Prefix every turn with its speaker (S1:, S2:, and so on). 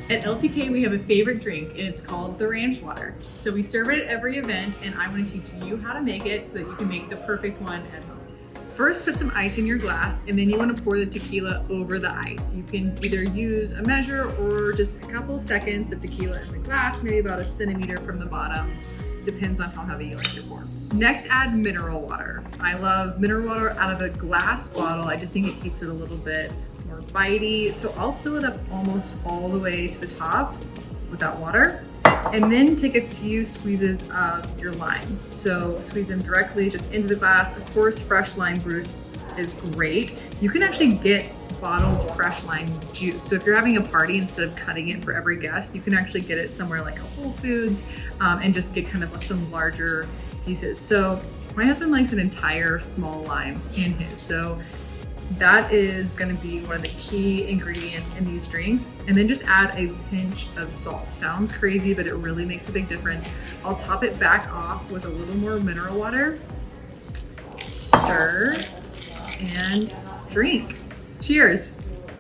S1: At LTK, we have a favorite drink, and it's called the ranch water. So we serve it at every event, and I want to teach you how to make it so that you can make the perfect one at home. First, put some ice in your glass, and then you want to pour the tequila over the ice. You can either use a measure or just a couple seconds of tequila in the glass, maybe about a centimeter from the bottom. Depends on how heavy you like to pour. Next, add mineral water. I love mineral water out of a glass bottle. I just think it keeps it a little bit more bitey. So I'll fill it up almost all the way to the top with that water. And then take a few squeezes of your limes. So squeeze them directly just into the glass. Of course, fresh lime juice is great. You can actually get bottled fresh lime juice. So if you're having a party, instead of cutting it for every guest, you can actually get it somewhere like a Whole Foods and just get kind of some larger pieces. So my husband likes an entire small lime in his. So that is going to be one of the key ingredients in these drinks. And then just add a pinch of salt. Sounds crazy, but it really makes a big difference. I'll top it back off with a little more mineral water. Stir and drink. Cheers.